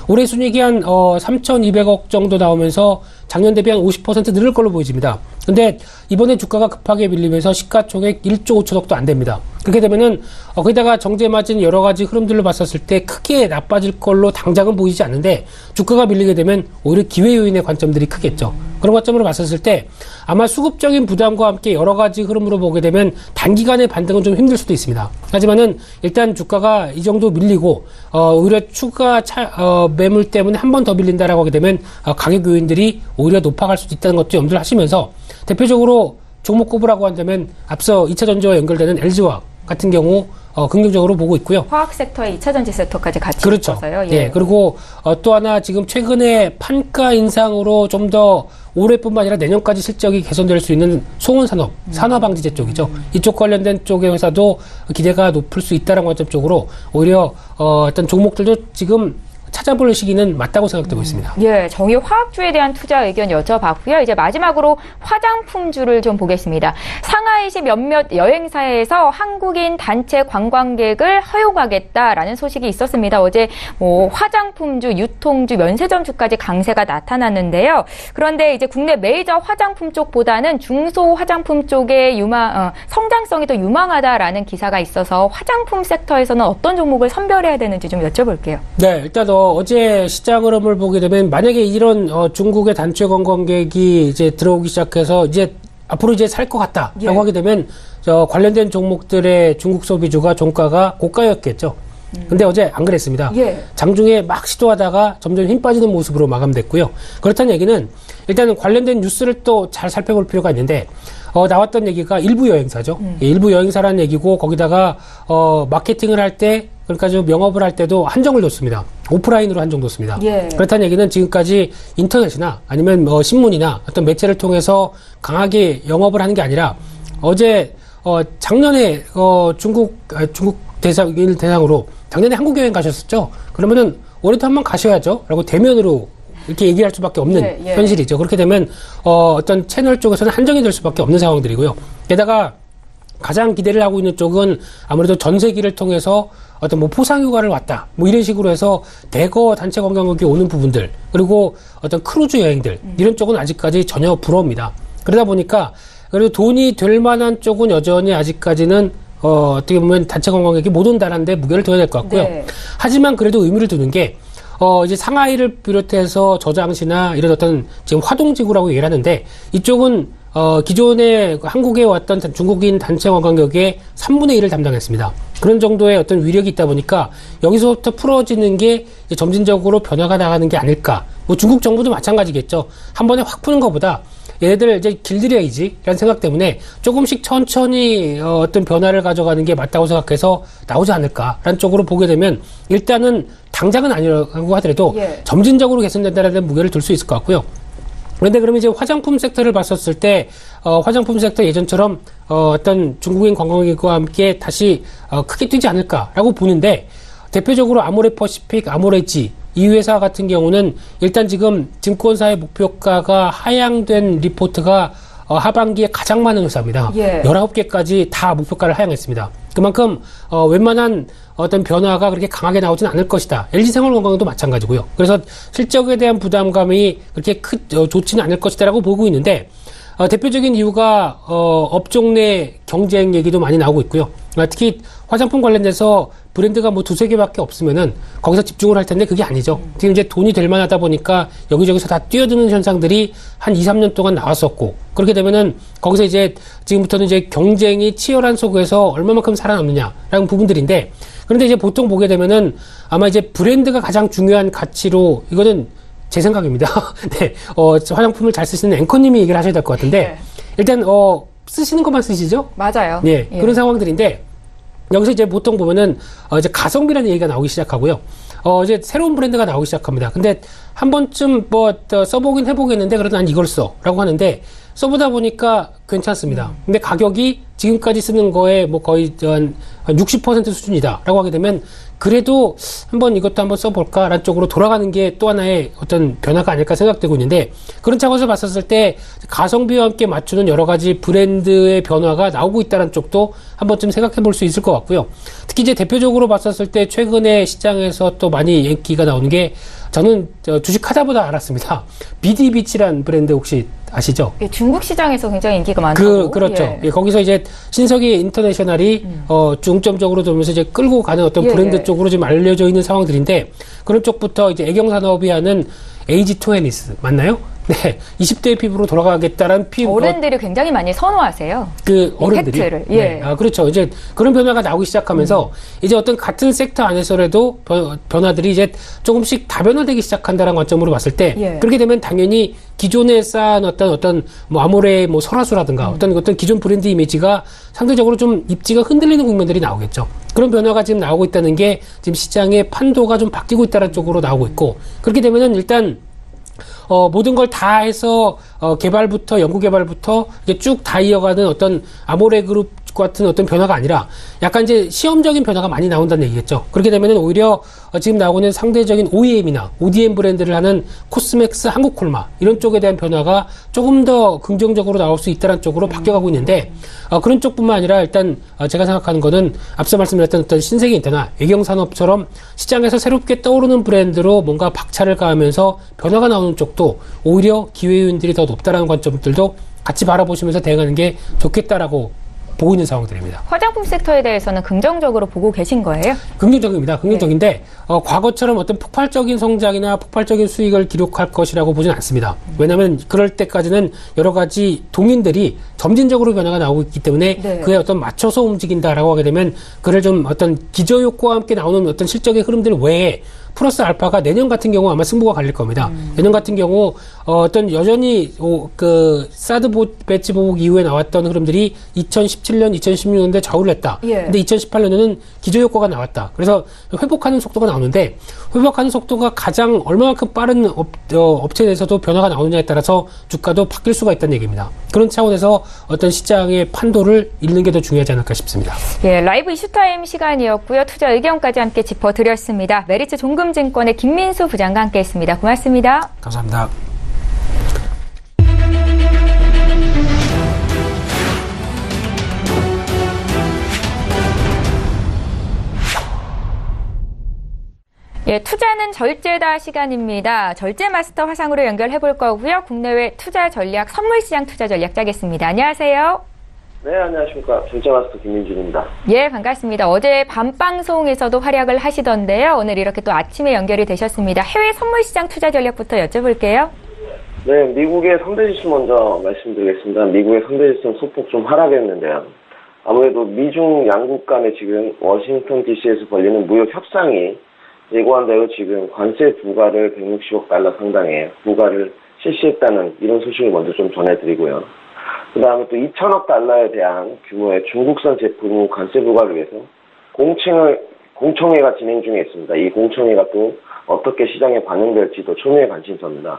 올해 순이익이 한 3,200억 정도 나오면서 작년 대비 한 50% 늘을 걸로 보여집니다. 근데 이번에 주가가 급하게 밀리면서 시가총액 1조 5천억도 안 됩니다. 그렇게 되면은 거기다가 정제 마진 여러 가지 흐름들로 봤었을 때 크게 나빠질 걸로 당장은 보이지 않는데 주가가 밀리게 되면 오히려 기회 요인의 관점들이 크겠죠. 그런 관점으로 봤었을 때 아마 수급적인 부담과 함께 여러 가지 흐름으로 보게 되면 단기간의 반등은 좀 힘들 수도 있습니다. 하지만은 일단 주가가 이 정도 밀리고 오히려 추가 매물 때문에 한 번 더 밀린다라고 하게 되면 가격 요인들이 오히려 높아갈 수도 있다는 것도 염두를 하시면서 대표적으로 종목 꼽으라고 한다면 앞서 2차전지와 연결되는 LG화학 같은 경우 긍정적으로 보고 있고요. 화학 섹터에 2차전지 섹터까지 같이 그렇죠. 있어서요. 예. 그리고 또 하나 지금 최근에 판가 인상으로 좀 더 올해뿐만 아니라 내년까지 실적이 개선될 수 있는 송원산업, 산화방지제 쪽이죠. 이쪽 관련된 쪽의 회사도 기대가 높을 수 있다는 관점 쪽으로 오히려 어떤 종목들도 지금 찾아볼 시기는 맞다고 생각되고 있습니다. 예, 정유 화학주에 대한 투자 의견 여쭤봤고요. 이제 마지막으로 화장품주를 좀 보겠습니다. 상하이시 몇몇 여행사에서 한국인 단체 관광객을 허용하겠다라는 소식이 있었습니다. 어제 화장품주, 유통주, 면세점주까지 강세가 나타났는데요. 그런데 이제 국내 메이저 화장품 쪽보다는 중소 화장품 쪽의 성장성이 더 유망하다라는 기사가 있어서 화장품 섹터에서는 어떤 종목을 선별해야 되는지 좀 여쭤볼게요. 네, 일단 어제 시장 흐름을 보게 되면 만약에 이런 중국의 단체 관광객이 이제 들어오기 시작해서 이제 앞으로 이제 살 것 같다라고 하게 되면 관련된 종목들의 중국 소비주가 종가가 고가였겠죠. 근데 어제 안 그랬습니다. 장중에 막 시도하다가 점점 힘 빠지는 모습으로 마감됐고요. 그렇다는 얘기는 일단은 관련된 뉴스를 또 잘 살펴볼 필요가 있는데 나왔던 얘기가 일부 여행사죠. 일부 여행사라는 얘기고 거기다가 마케팅을 할 때 그러니까 좀 영업을 할 때도 한정을 뒀습니다. 오프라인으로 한정뒀습니다. 그렇다는 얘기는 지금까지 인터넷이나 아니면 신문이나 어떤 매체를 통해서 강하게 영업을 하는 게 아니라 어제 작년에 중국 대상으로 작년에 한국 여행 가셨었죠. 그러면은 올해도 한번 가셔야죠. 라고 대면으로 이렇게 얘기할 수밖에 없는 현실이죠. 그렇게 되면 어떤 채널 쪽에서는 한정이 될 수밖에 없는 상황들이고요. 게다가 가장 기대를 하고 있는 쪽은 아무래도 전세기를 통해서 어떤 포상휴가를 왔다 이런 식으로 해서 대거 단체 관광객이 오는 부분들 그리고 어떤 크루즈 여행들 이런 쪽은 아직까지 전혀 불허입니다. 그러다 보니까 그래도 돈이 될 만한 쪽은 여전히 아직까지는 어떻게 보면 단체 관광객이 못 온다는 데 무게를 둬야 될 것 같고요. 네. 하지만 그래도 의미를 두는 게 이제 상하이를 비롯해서 저장시나 이런 어떤 지금 화동지구라고 얘기를 하는데 이쪽은 기존에 한국에 왔던 중국인 단체 관광객의 3분의 1을 담당했습니다. 그런 정도의 어떤 위력이 있다 보니까 여기서부터 풀어지는 게 이제 점진적으로 변화가 나가는 게 아닐까. 뭐 중국 정부도 마찬가지겠죠. 한 번에 확 푸는 것보다 얘네들 이제 길들여야지 라는 생각 때문에 조금씩 천천히 어떤 변화를 가져가는 게 맞다고 생각해서 나오지 않을까라는 쪽으로 보게 되면 일단은 당장은 아니라고 하더라도 점진적으로 개선된다는 데 무게를 둘 수 있을 것 같고요. 그런데 그러면 이제 화장품 섹터를 봤었을 때 화장품 섹터 예전처럼 어떤 중국인 관광객과 함께 다시 크게 뛰지 않을까라고 보는데 대표적으로 아모레퍼시픽, 아모레지 이 회사 같은 경우는 일단 지금 증권사의 목표가가 하향된 리포트가 하반기에 가장 많은 회사입니다. 19개까지 다 목표가를 하향했습니다. 그만큼 웬만한 어떤 변화가 그렇게 강하게 나오진 않을 것이다. LG생활건강도 마찬가지고요. 그래서 실적에 대한 부담감이 그렇게 좋지는 않을 것이다라고 보고 있는데 대표적인 이유가 업종 내 경쟁 얘기도 많이 나오고 있고요. 특히 화장품 관련돼서 브랜드가 뭐 두세 개밖에 없으면은 거기서 집중을 할 텐데 그게 아니죠. 지금 이제 돈이 될 만하다 보니까 여기저기서 다 뛰어드는 현상들이 한 2, 3년 동안 나왔었고 그렇게 되면은 거기서 이제 지금부터는 이제 경쟁이 치열한 속에서 얼마만큼 살아남느냐라는 부분들인데 그런데 이제 보통 보게 되면은 아마 이제 브랜드가 가장 중요한 가치로 이거는 제 생각입니다. 네, 화장품을 잘 쓰시는 앵커님이 얘기를 하셔야 될 것 같은데 일단 쓰시는 것만 쓰시죠? 맞아요. 예, 그런 상황들인데 여기서 이제 보통 보면은 이제 가성비라는 얘기가 나오기 시작하고요. 이제 새로운 브랜드가 나오기 시작합니다. 근데 한 번쯤 써보긴 해보겠는데 그래도 난 이걸 써라고 하는데 써보다 보니까 괜찮습니다. 근데 가격이 지금까지 쓰는 거에 뭐 거의 한 60% 수준이다라고 하게 되면 그래도 한번 이것도 한번 써볼까라는 쪽으로 돌아가는 게 또 하나의 어떤 변화가 아닐까 생각되고 있는데 그런 차원에서 봤었을 때 가성비와 함께 맞추는 여러 가지 브랜드의 변화가 나오고 있다는 쪽도 한번쯤 생각해 볼 수 있을 것 같고요. 특히 이제 대표적으로 봤었을 때 최근에 시장에서 또 많이 인기가 나오는 게 저는 주식하다보다 알았습니다. 비디비치란 브랜드 혹시 아시죠? 예, 중국 시장에서 굉장히 인기가 많다고. 그렇죠. 예, 거기서 이제 신석이 인터내셔널이 중점적으로 들면서 이제 끌고 가는 어떤 브랜드 쪽으로 지금 알려져 있는 상황들인데 그런 쪽부터 이제 애경산업이 하는 에이지2애니스 맞나요? 네, 20대의 피부로 돌아가겠다라는 피부 어른들이 굉장히 많이 선호하세요. 그 어른들이 팩트를. 네, 그렇죠. 이제 그런 변화가 나오기 시작하면서 이제 어떤 같은 섹터 안에서라도 변화들이 이제 조금씩 다변화되기 시작한다는 관점으로 봤을 때 그렇게 되면 당연히 기존에 쌓은 어떤 뭐 아모레 뭐 설화수라든가 어떤 기존 브랜드 이미지가 상대적으로 좀 입지가 흔들리는 국면들이 나오겠죠. 그런 변화가 지금 나오고 있다는 게 지금 시장의 판도가 좀 바뀌고 있다는 쪽으로 나오고 있고 그렇게 되면은 일단 모든 걸 다 해서 개발부터 연구 개발부터 이제 쭉 다 이어가는 어떤 아모레 그룹 같은 어떤 변화가 아니라 약간 이제 시험적인 변화가 많이 나온다는 얘기겠죠. 그렇게 되면은 오히려 지금 나오고 있는 상대적인 OEM이나 ODM 브랜드를 하는 코스맥스, 한국콜마 이런 쪽에 대한 변화가 조금 더 긍정적으로 나올 수 있다는 쪽으로 바뀌어가고 있는데 그런 쪽뿐만 아니라 일단 제가 생각하는 거는 앞서 말씀드렸던 어떤 신세계 인터나 외경산업처럼 시장에서 새롭게 떠오르는 브랜드로 뭔가 박차를 가하면서 변화가 나오는 쪽도 오히려 기회 요인들이 더 높다라는 관점들도 같이 바라보시면서 대응하는 게 좋겠다라고 보고 있는 상황들입니다. 화장품 섹터에 대해서는 긍정적으로 보고 계신 거예요? 긍정적입니다. 긍정적인데 과거처럼 어떤 폭발적인 성장이나 폭발적인 수익을 기록할 것이라고 보지는 않습니다. 왜냐하면 그럴 때까지는 여러 가지 동인들이 점진적으로 변화가 나오고 있기 때문에 그에 어떤 맞춰서 움직인다라고 하게 되면 그를 좀 어떤 기저효과와 함께 나오는 어떤 실적의 흐름들 외에 플러스 알파가 내년 같은 경우 아마 승부가 갈릴 겁니다. 내년 같은 경우 어떤 여전히 그 사드 배치 보복 이후에 나왔던 흐름들이 2017년, 2016년대 좌우를 했다. 근데 2018년에는 기저효과가 나왔다. 그래서 회복하는 속도가 나오는데 회복하는 속도가 가장 얼마만큼 빠른 업체 내에서도 변화가 나오느냐에 따라서 주가도 바뀔 수가 있다는 얘기입니다. 그런 차원에서 어떤 시장의 판도를 읽는 게 더 중요하지 않을까 싶습니다. 예, 라이브 이슈타임 시간이었고요. 투자 의견까지 함께 짚어드렸습니다. 메리츠 종금증권의 김민수 부장과 함께했습니다. 고맙습니다. 감사합니다. 예, 투자는 절제다 시간입니다. 절제 마스터 화상으로 연결해 볼 거고요. 국내외 투자 전략, 선물시장 투자 전략 짜겠습니다. 안녕하세요. 네, 안녕하십니까. 증자마스터 김민준입니다. 예, 반갑습니다. 어제 밤방송에서도 활약을 하시던데요. 오늘 이렇게 또 아침에 연결이 되셨습니다. 해외 선물시장 투자 전략부터 여쭤볼게요. 네, 미국의 선대지수 먼저 말씀드리겠습니다. 미국의 선대지수는 소폭 좀 하락했는데요. 아무래도 미중 양국 간에 지금 워싱턴 DC에서 벌리는 무역 협상이 예고한 대로 지금 관세 부과를 160억 달러 상당의 부과를 실시했다는 이런 소식을 먼저 좀 전해드리고요. 그 다음에 또 2천억 달러에 대한 규모의 중국산 제품 관세 부과를 위해서 공청회가 진행 중에 있습니다. 이 공청회가 또 어떻게 시장에 반영될지도 초미의 관심사입니다.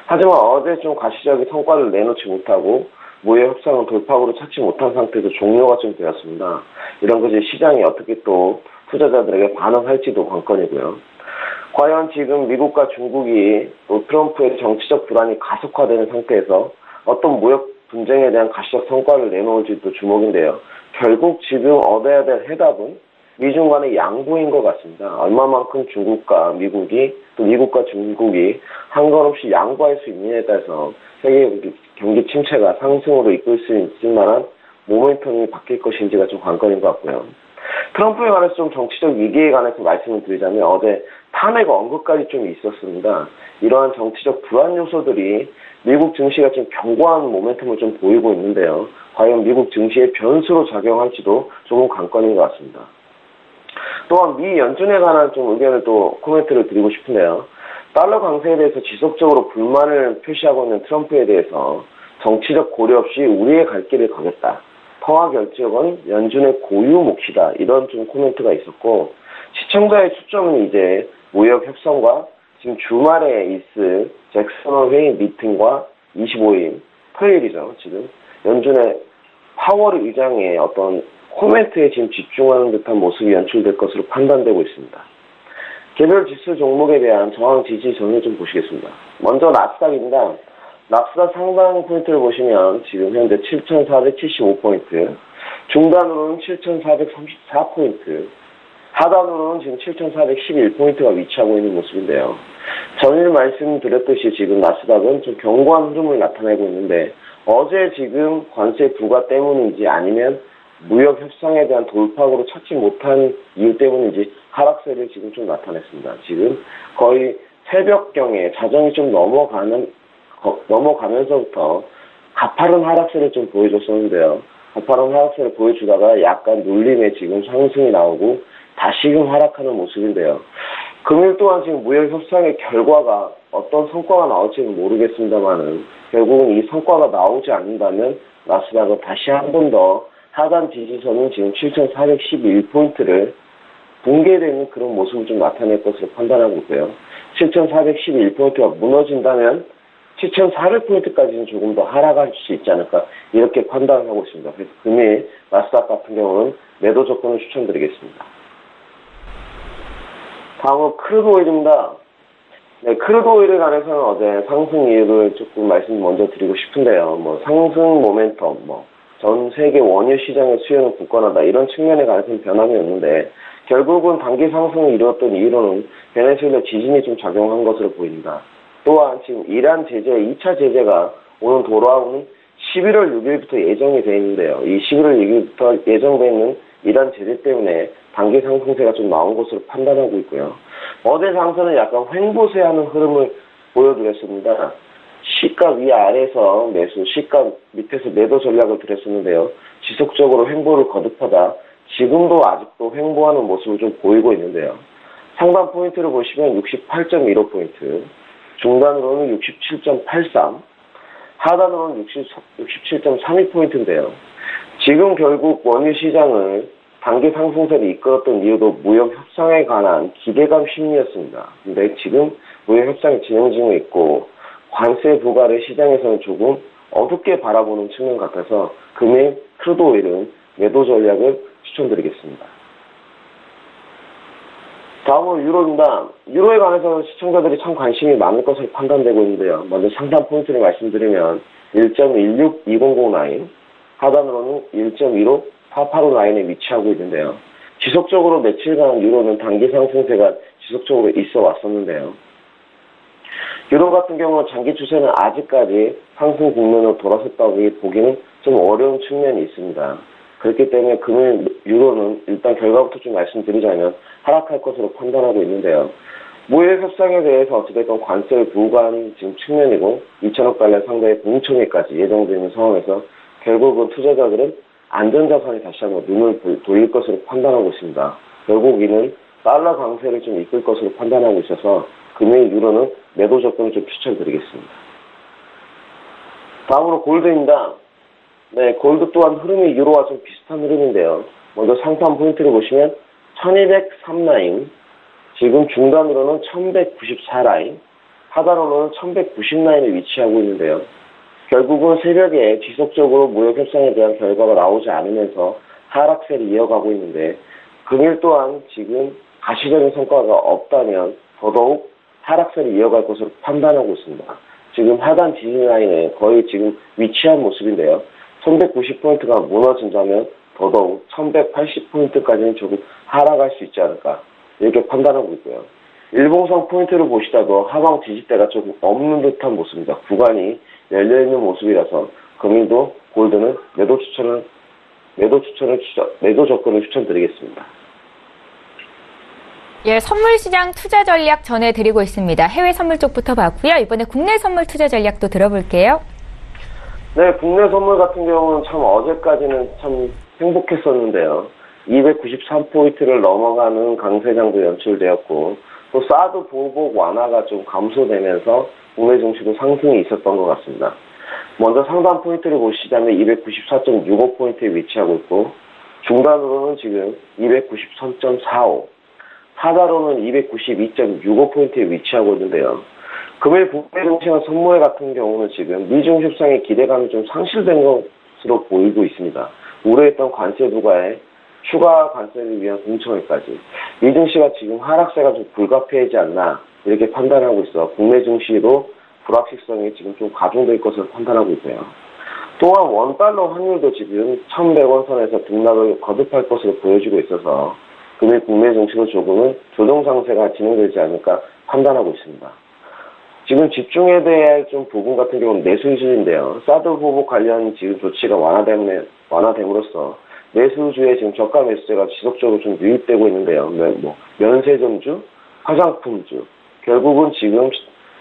하지만 어제 좀 가시적인 성과를 내놓지 못하고 무역 협상은 돌파구를 찾지 못한 상태에서 종료가 좀 되었습니다. 이런 것이 시장이 어떻게 또 투자자들에게 반응할지도 관건이고요. 과연 지금 미국과 중국이 또 트럼프의 정치적 불안이 가속화되는 상태에서 어떤 무역 분쟁에 대한 가시적 성과를 내놓을지도 주목인데요. 결국 지금 얻어야 될 해답은 미중 간의 양보인 것 같습니다. 얼마만큼 중국과 미국이 또 미국과 중국이 한걸없이 양보할 수 있느냐에 따라서 세계 경기 침체가 상승으로 이끌 수 있을 만한 모멘텀이 바뀔 것인지가 좀 관건인 것 같고요. 트럼프에 관해서 좀 정치적 위기에 관해서 말씀을 드리자면 어제 탄핵 언급까지 좀 있었습니다. 이러한 정치적 불안 요소들이 미국 증시가 지금 견고한 모멘텀을 좀 보이고 있는데요. 과연 미국 증시의 변수로 작용할지도 조금 관건인 것 같습니다. 또한 미 연준에 관한 좀 의견을 또 코멘트를 드리고 싶은데요. 달러 강세에 대해서 지속적으로 불만을 표시하고 있는 트럼프에 대해서 정치적 고려 없이 우리의 갈 길을 가겠다. 터와 결정은 연준의 고유 몫이다. 이런 좀 코멘트가 있었고 시청자의 초점은 이제 무역 협상과 지금 주말에 있을 잭슨 회의 미팅과 25일 토요일이죠. 지금 연준의 파월 의장의 어떤 코멘트에 지금 집중하는 듯한 모습이 연출될 것으로 판단되고 있습니다. 개별 지수 종목에 대한 저항 지지선을 좀 보시겠습니다. 먼저 나스닥입니다. 나스닥 상당 포인트를 보시면 지금 현재 7,475포인트, 중단으로는 7,434포인트, 하단으로는 지금 7,411포인트가 위치하고 있는 모습인데요. 전일 말씀드렸듯이 지금 나스닥은 좀 견고한 흐름을 나타내고 있는데 어제 지금 관세 부과 때문인지 아니면 무역 협상에 대한 돌파구를 찾지 못한 이유 때문인지 하락세를 지금 좀 나타냈습니다. 지금 거의 새벽경에 자정이 좀 넘어가면서부터 가파른 하락세를 좀 보여줬었는데요. 가파른 하락세를 보여주다가 약간 눌림에 지금 상승이 나오고 다시금 하락하는 모습인데요. 금일 또한 지금 무역 협상의 결과가 어떤 성과가 나올지는 모르겠습니다만은 결국은 이 성과가 나오지 않는다면 나스닥은 다시 한 번 더 하단 지지선은 지금 7,411포인트를 붕괴되는 그런 모습을 좀 나타낼 것으로 판단하고 있고요. 7,411포인트가 무너진다면 7,400포인트까지는 조금 더 하락할 수 있지 않을까 이렇게 판단하고 있습니다. 그래서 금일 나스닥 같은 경우는 매도 조건을 추천드리겠습니다. 다음은 크루드 오일입니다. 네, 크루드 오일에 관해서는 어제 상승 이유를 조금 말씀 먼저 드리고 싶은데요. 상승 모멘텀, 전 세계 원유 시장의 수요는 굳건하다 이런 측면에 관해서는 변함이 없는데 결국은 단기 상승을 이루었던 이유로는 베네수엘라 지진이 좀 작용한 것으로 보입니다. 또한 지금 이란 제재 2차 제재가 오늘 돌아오는 11월 6일부터 예정이 되어 있는데요. 이 11월 6일부터 예정되어 있는 이란 제재 때문에 단기 상승세가 좀 나온 것으로 판단하고 있고요. 어제 장세는 약간 횡보세하는 흐름을 보여드렸습니다. 시가 위아래에서 매수, 시가 밑에서 매도 전략을 드렸었는데요. 지속적으로 횡보를 거듭하다 지금도 아직도 횡보하는 모습을 좀 보이고 있는데요. 상단 포인트를 보시면 68.15포인트, 중단으로는 67.83, 하단으로는 67.32포인트인데요. 지금 결국 원유 시장을 단기 상승세를 이끌었던 이유도 무역 협상에 관한 기대감 심리였습니다. 근데 지금 무역 협상이 진행 중에 있고 관세 부과를 시장에서는 조금 어둡게 바라보는 측면 같아서 금일 크루드 오일은 매도 전략을 추천드리겠습니다. 다음은 유로입니다. 유로에 관해서는 시청자들이 참 관심이 많을 것으로 판단되고 있는데요. 먼저 상단 포인트를 말씀드리면 1.16200 라인, 하단으로는 1.154885 라인에 위치하고 있는데요. 지속적으로 며칠간 유로는 단기 상승세가 지속적으로 있어 왔었는데요. 유로 같은 경우 장기 추세는 아직까지 상승 국면으로 돌아섰다고 보기는 좀 어려운 측면이 있습니다. 그렇기 때문에 금일 유로는 일단 결과부터 좀 말씀드리자면 하락할 것으로 판단하고 있는데요. 무역 협상에 대해서 어찌됐건 관세를 부과한 지금 측면이고 2천억 달러 상대의 공청회까지 예정되어 있는 상황에서 결국은 투자자들은 안전자산에 다시 한번 눈을 돌릴 것으로 판단하고 있습니다. 결국 이는 달러 강세를 좀 이끌 것으로 판단하고 있어서 금일 유로는 매도 접근을 좀 추천드리겠습니다. 다음으로 골드입니다. 네, 골드 또한 흐름이 유로와 좀 비슷한 흐름인데요. 먼저 상판 포인트를 보시면 1203라인, 지금 중단으로는 1194라인, 하단으로는 1190라인에 위치하고 있는데요. 결국은 새벽에 지속적으로 무역 협상에 대한 결과가 나오지 않으면서 하락세를 이어가고 있는데 금일 또한 지금 가시적인 성과가 없다면 더더욱 하락세를 이어갈 것으로 판단하고 있습니다. 지금 하단 지지 라인에 거의 지금 위치한 모습인데요. 1190포인트가 무너진다면 더더욱 1180포인트까지는 조금 하락할 수 있지 않을까 이렇게 판단하고 있고요. 일봉상 포인트를 보시다도 하방 지지대가 조금 없는 듯한 모습입니다. 구간이 열려있는 모습이라서 금일도 골드는 매도 접근을 추천드리겠습니다. 예, 선물 시장 투자 전략 전해드리고 있습니다. 해외 선물 쪽부터 봤고요. 이번에 국내 선물 투자 전략도 들어볼게요. 네, 국내 선물 같은 경우는 참 어제까지는 참 행복했었는데요. 293포인트를 넘어가는 강세장도 연출되었고 또 사드 보복 완화가 좀 감소되면서 국내 증시도 상승이 있었던 것 같습니다. 먼저 상단 포인트를 보시자면 294.65포인트에 위치하고 있고 중단으로는 지금 293.45, 하단으로는 292.65포인트에 위치하고 있는데요. 금일 국내 증시나 선물 같은 경우는 지금 미중 협상의 기대감이 좀 상실된 것으로 보이고 있습니다. 우려했던 관세 부과에 추가 관세를 위한 공청회까지 미 증시가 지금 하락세가 좀 불가피하지 않나 이렇게 판단하고 있어 국내 증시도 불확실성이 지금 좀 가중될 것으로 판단하고 있고요. 또한 원달러 환율도 지금 1,100원 선에서 등락을 거듭할 것으로 보여지고 있어서 금일 국내 증시도 조금은 조정 상세가 진행되지 않을까 판단하고 있습니다. 지금 집중해야 될 좀 부분 같은 경우는 내수주인데요. 사드 보복 관련 지금 조치가 완화됨으로써 내수주에 지금 저가 매수세가 지속적으로 좀 유입되고 있는데요. 면세점주, 화장품주, 결국은 지금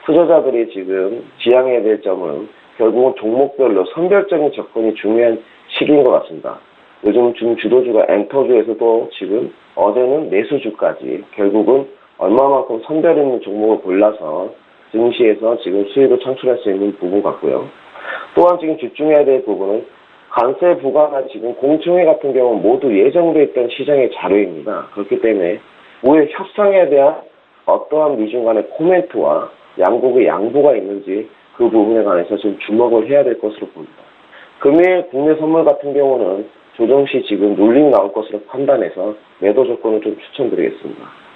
투자자들이 지금 지향해야 될 점은 결국은 종목별로 선별적인 접근이 중요한 시기인 것 같습니다. 요즘 지금 주도주가 엔터주에서도 지금 어제는 내수주까지 결국은 얼마만큼 선별 있는 종목을 골라서 증시에서 지금 수익을 창출할 수 있는 부분 같고요. 또한 지금 집중해야 될 부분은 관세 부과나 지금 공청회 같은 경우는 모두 예정되어 있던 시장의 자료입니다. 그렇기 때문에 무역 협상에 대한 어떠한 미중 간의 코멘트와 양국의 양보가 있는지 그 부분에 관해서 좀 주목을 해야 될 것으로 보입니다. 금일 국내 선물 같은 경우는 조정 시 지금 룰링 나올 것으로 판단해서 매도 조건을 좀 추천드리겠습니다.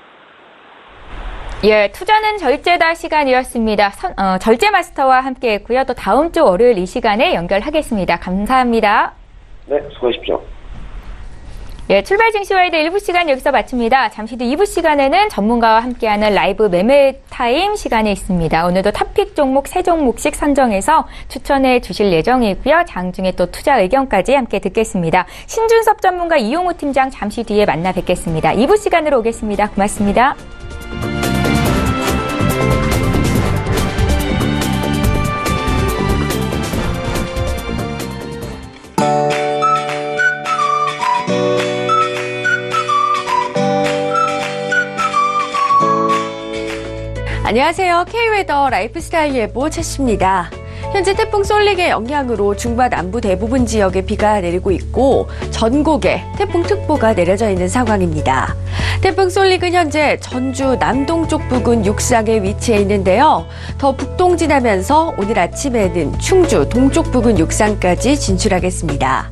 예, 투자는 절제다 시간이었습니다. 절제 마스터와 함께했고요. 또 다음 주 월요일 이 시간에 연결하겠습니다. 감사합니다. 네, 수고하십시오. 예, 출발 증시와이드 1부 시간 여기서 마칩니다. 잠시 뒤 2부 시간에는 전문가와 함께하는 라이브 매매 타임 시간이 있습니다. 오늘도 탑픽 종목 3종목씩 선정해서 추천해 주실 예정이고요. 장중에 또 투자 의견까지 함께 듣겠습니다. 신준섭 전문가 이용우 팀장 잠시 뒤에 만나 뵙겠습니다. 2부 시간으로 오겠습니다. 고맙습니다. 안녕하세요. K웨더 라이프스타일 예보 최씨입니다. 현재 태풍 쏠릭의 영향으로 중부 남부 대부분 지역에 비가 내리고 있고 전국에 태풍특보가 내려져 있는 상황입니다. 태풍 쏠릭은 현재 전주 남동쪽 부근 육상에 위치해 있는데요. 더 북동진하면서 오늘 아침에는 충주 동쪽 부근 육상까지 진출하겠습니다.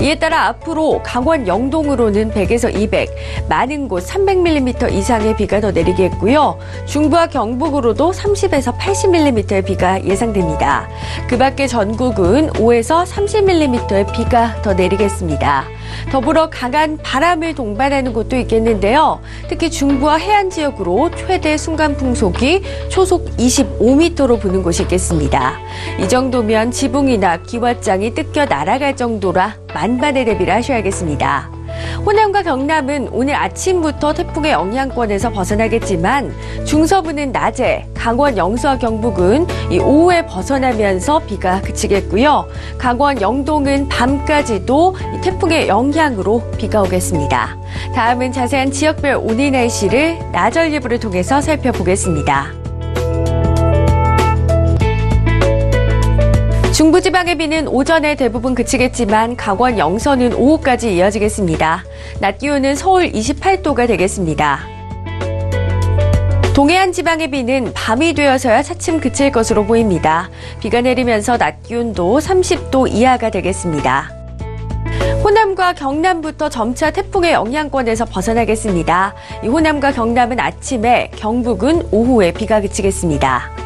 이에 따라 앞으로 강원 영동으로는 100에서 200, 많은 곳 300mm 이상의 비가 더 내리겠고요. 중부와 경북으로도 30에서 80mm의 비가 예상됩니다. 그 밖에 전국은 5에서 30mm의 비가 더 내리겠습니다. 더불어 강한 바람을 동반하는 곳도 있겠는데요. 특히 중부와 해안 지역으로 최대 순간 풍속이 초속 25m로 부는 곳이 있겠습니다. 이 정도면 지붕이나 기왓장이 뜯겨 날아갈 정도라 만반의 대비를 하셔야겠습니다. 호남과 경남은 오늘 아침부터 태풍의 영향권에서 벗어나겠지만 중서부는 낮에, 강원 영서와 경북은 이 오후에 벗어나면서 비가 그치겠고요. 강원 영동은 밤까지도 이 태풍의 영향으로 비가 오겠습니다. 다음은 자세한 지역별 오늘 날씨를 나절 예보를 통해서 살펴보겠습니다. 중부지방의 비는 오전에 대부분 그치겠지만 강원 영서는 오후까지 이어지겠습니다. 낮 기온은 서울 28도가 되겠습니다. 동해안 지방의 비는 밤이 되어서야 차츰 그칠 것으로 보입니다. 비가 내리면서 낮 기온도 30도 이하가 되겠습니다. 호남과 경남부터 점차 태풍의 영향권에서 벗어나겠습니다. 이 호남과 경남은 아침에, 경북은 오후에 비가 그치겠습니다.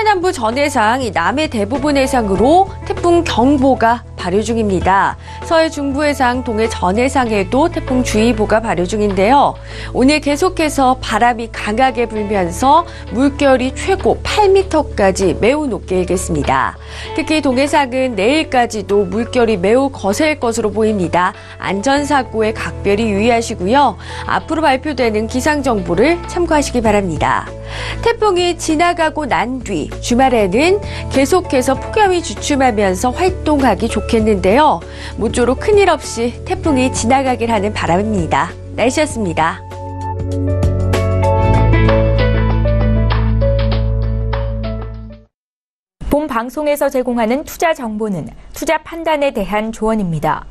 남부 전 해상, 남해 대부분 해상으로 태풍 경보가 발효 중입니다. 서해 중부 해상, 동해 전 해상에도 태풍 주의보가 발효 중인데요. 오늘 계속해서 바람이 강하게 불면서 물결이 최고 8m까지 매우 높게 일겠습니다. 특히 동해상은 내일까지도 물결이 매우 거셀 것으로 보입니다. 안전사고에 각별히 유의하시고요. 앞으로 발표되는 기상정보를 참고하시기 바랍니다. 태풍이 지나가고 난 뒤 주말에는 계속해서 폭염이 주춤하면서 활동하기 좋겠는데요. 모쪼록 큰일 없이 태풍이 지나가길 하는 바람입니다. 날씨였습니다. 본 방송에서 제공하는 투자 정보는 투자 판단에 대한 조언입니다.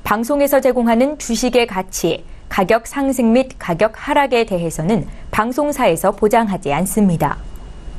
방송에서 제공하는 주식의 가치, 가격 상승 및 가격 하락에 대해서는 방송사에서 보장하지 않습니다.